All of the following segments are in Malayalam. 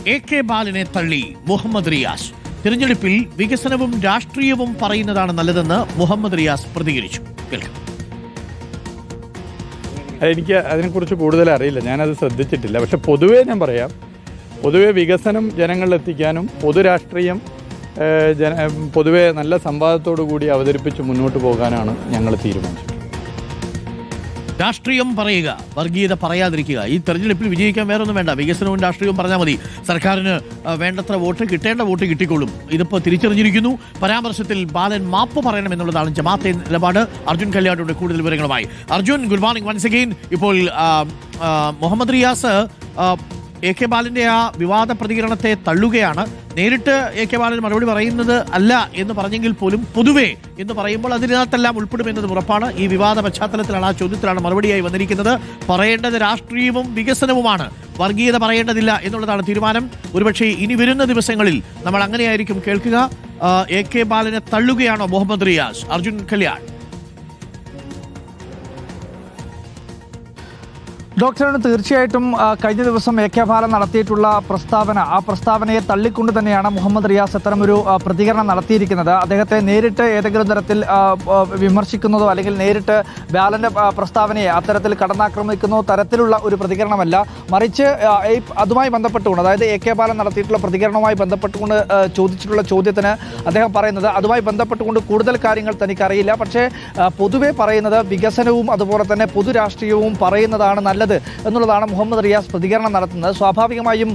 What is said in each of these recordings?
AK ബാലനെ തള്ളി മുഹമ്മദ് റിയാസ്. തിരഞ്ഞെടുപ്പിൽ വികസനവും രാഷ്ട്രീയവും പറയുന്നതാണ് നല്ലതെന്ന് മുഹമ്മദ് റിയാസ് പ്രതികരിച്ചു. കേൾക്കാം. എനിക്ക് അതിനെക്കുറിച്ച് കൂടുതൽ അറിയില്ല, ഞാനത് ശ്രദ്ധിച്ചിട്ടില്ല. പക്ഷെ പൊതുവേ ഞാൻ പറയാം, പൊതുവെ വികസനം ജനങ്ങളിലെത്തിക്കാനും പൊതുരാഷ്ട്രീയം പൊതുവെ നല്ല സംവാദത്തോടു കൂടി അവതരിപ്പിച്ച് മുന്നോട്ട് പോകാനാണ് ഞങ്ങൾ തീരുമാനിച്ചത്. രാഷ്ട്രീയം പറയുക, വർഗീയത പറയാതിരിക്കുക. ഈ തെരഞ്ഞെടുപ്പിൽ വിജയിക്കാൻ വേറൊന്നും വേണ്ട, വികസനവും രാഷ്ട്രീയവും പറഞ്ഞാൽ മതി. സർക്കാരിന് വേണ്ടത്ര വോട്ട്, കിട്ടേണ്ട വോട്ട് കിട്ടിക്കൊള്ളും. ഇതിപ്പോൾ തിരിച്ചറിഞ്ഞിരിക്കുന്നു. പരാമർശത്തിൽ ബാലൻ മാപ്പ് പറയണമെന്നുള്ളതാണ് ജമാഅത്തെ നിലപാട്. അർജുൻ കല്യാണോട് കൂടുതൽ വിവരങ്ങളുമായി. Arjun, good morning once again. ഇപ്പോൾ മുഹമ്മദ് റിയാസ് AK ബാലന്റെ ആ വിവാദ പ്രതികരണത്തെ തള്ളുകയാണ്. നേരിട്ട് AK ബാലൻ മറുപടി പറയുന്നത് അല്ല എന്ന് പറഞ്ഞെങ്കിൽ പോലും പൊതുവെ എന്ന് പറയുമ്പോൾ അതിനകത്തെല്ലാം ഉൾപ്പെടുമെന്നത് ഉറപ്പാണ്. ഈ വിവാദ പശ്ചാത്തലത്തിലാണ്, ആ ചോദ്യത്തിലാണ് മറുപടിയായി വന്നിരിക്കുന്നത്. പറയേണ്ടത് രാഷ്ട്രീയവും വികസനവുമാണ്, വർഗീയത പറയേണ്ടതില്ല എന്നുള്ളതാണ് തീരുമാനം. ഒരുപക്ഷെ ഇനി വരുന്ന ദിവസങ്ങളിൽ നമ്മൾ അങ്ങനെയായിരിക്കും കേൾക്കുക. AK ബാലനെ തള്ളുകയാണോ മുഹമ്മദ് റിയാസ്? അർജുൻ കല്യാൺ. ഡോക്ടറിന് തീർച്ചയായിട്ടും കഴിഞ്ഞ ദിവസം AK ബാലൻ നടത്തിയിട്ടുള്ള ആ പ്രസ്താവനയെ തള്ളിക്കൊണ്ട് തന്നെയാണ് മുഹമ്മദ് റിയാസ് ഇത്തരമൊരു പ്രതികരണം നടത്തിയിരിക്കുന്നത്. അദ്ദേഹത്തെ നേരിട്ട് ഏതെങ്കിലും തരത്തിൽ വിമർശിക്കുന്നതോ അല്ലെങ്കിൽ നേരിട്ട് ബാലന്റെ പ്രസ്താവനയെ അത്തരത്തിൽ കടന്നാക്രമിക്കുന്നതോ തരത്തിലുള്ള ഒരു പ്രതികരണമല്ല, മറിച്ച് അതുമായി ബന്ധപ്പെട്ടുകൊണ്ട്, അതായത് AK ബാലൻ നടത്തിയിട്ടുള്ള പ്രതികരണവുമായി ബന്ധപ്പെട്ടുകൊണ്ട് ചോദിച്ചിട്ടുള്ള ചോദ്യത്തിന് അദ്ദേഹം പറയുന്നത് അതുമായി ബന്ധപ്പെട്ടുകൊണ്ട് കൂടുതൽ കാര്യങ്ങൾ തനിക്കറിയില്ല, പക്ഷേ പൊതുവെ പറയുന്നത് വികസനവും അതുപോലെ തന്നെ പൊതുരാഷ്ട്രീയവും പറയുന്നതാണ് നല്ലത് എന്നുള്ളതാണ് മുഹമ്മദ് റിയാസ് പ്രതികരണം നടത്തുന്നത്. സ്വാഭാവികമായും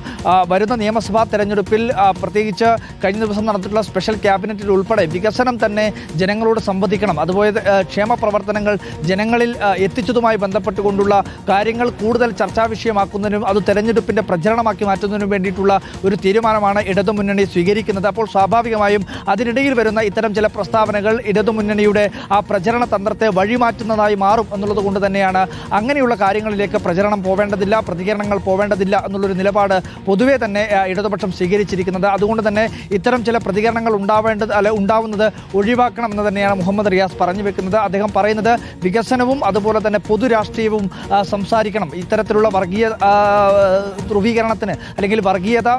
വരുന്ന നിയമസഭാ തെരഞ്ഞെടുപ്പിൽ പ്രത്യേകിച്ച് കഴിഞ്ഞ ദിവസം നടന്നിട്ടുള്ള സ്പെഷ്യൽ ക്യാബിനറ്റിൽ ഉൾപ്പെടെ വികസനം തന്നെ ജനങ്ങളോട് സംവദിക്കണം, അതുപോലെ ക്ഷേമ പ്രവർത്തനങ്ങൾ ജനങ്ങളിൽ എത്തിച്ചതുമായി ബന്ധപ്പെട്ടുകൊണ്ടുള്ള കാര്യങ്ങൾ കൂടുതൽ ചർച്ചാ വിഷയമാക്കുന്നതിനും അത് തെരഞ്ഞെടുപ്പിൻ്റെ പ്രചരണമാക്കി മാറ്റുന്നതിനും വേണ്ടിയിട്ടുള്ള ഒരു തീരുമാനമാണ് ഇടതുമുന്നണി സ്വീകരിക്കുന്നത്. അപ്പോൾ സ്വാഭാവികമായും അതിനിടയിൽ വരുന്ന ഇത്തരം ചില പ്രസ്താവനകൾ ഇടതുമുന്നണിയുടെ ആ പ്രചരണ തന്ത്രത്തെ വഴിമാറ്റുന്നതായി മാറും എന്നുള്ളത് കൊണ്ട് തന്നെയാണ് അങ്ങനെയുള്ള കാര്യങ്ങളിലേക്ക് പ്രചരണം പോവേണ്ടതില്ല, പ്രതികരണങ്ങൾ പോവേണ്ടതില്ല എന്നുള്ളൊരു നിലപാട് പൊതുവെ തന്നെ ഇടതുപക്ഷം സ്വീകരിച്ചിരിക്കുന്നത്. അതുകൊണ്ട് തന്നെ ഇത്തരം ചില പ്രതികരണങ്ങൾ ഉണ്ടാവുന്നത് ഒഴിവാക്കണം എന്ന് തന്നെയാണ് മുഹമ്മദ് റിയാസ് പറഞ്ഞു വെക്കുന്നത്. അദ്ദേഹം പറയുന്നത് വികസനവും അതുപോലെ തന്നെ പൊതുരാഷ്ട്രീയവും സംസാരിക്കണം. ഇത്തരത്തിലുള്ള വർഗീയ ധ്രുവീകരണത്തിന് അല്ലെങ്കിൽ വർഗീയത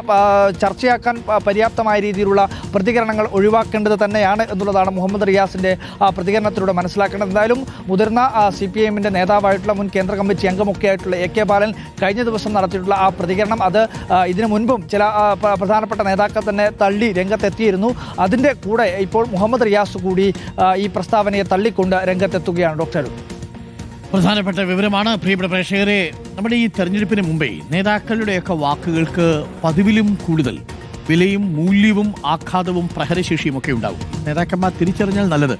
ചർച്ചയാക്കാൻ പര്യാപ്തമായ രീതിയിലുള്ള പ്രതികരണങ്ങൾ ഒഴിവാക്കേണ്ടത് തന്നെയാണ് എന്നുള്ളതാണ് മുഹമ്മദ് റിയാസിന്റെ പ്രതികരണത്തിലൂടെ മനസ്സിലാക്കേണ്ടത്. എന്തായാലും മുതിർന്ന CPIM-ന്റെ നേതാവായിട്ടുള്ള മുൻ കേന്ദ്ര കമ്മിറ്റി അംഗമൊക്കെ ആയിട്ടുള്ള AK ബാലൻ കഴിഞ്ഞ ദിവസം നടത്തിയിട്ടുള്ള ആ പ്രതികരണം അത് ഇതിനു മുൻപും ചില പ്രധാനപ്പെട്ട നേതാക്കൾ തന്നെ തള്ളി രംഗത്തെത്തിയിരുന്നു. അതിൻ്റെ കൂടെ ഇപ്പോൾ മുഹമ്മദ് റിയാസ് കൂടി ഈ പ്രസ്താവനയെ തള്ളിക്കൊണ്ട് രംഗത്തെത്തുകയാണ്. ഡോക്ടർ, പ്രധാനപ്പെട്ട വിവരമാണ്. പ്രിയപ്പെട്ട പ്രേക്ഷകരെ, നമ്മുടെ ഈ തെരഞ്ഞെടുപ്പിന് മുമ്പേ നേതാക്കളുടെയൊക്കെ വാക്കുകൾക്ക് പതിവിലും കൂടുതൽ വിലയും മൂല്യവും ആഘാതവും പ്രഹരശേഷിയും ഒക്കെ ഉണ്ടാവും. നേതാക്കന്മാർ തിരിച്ചറിഞ്ഞാൽ നല്ലത്.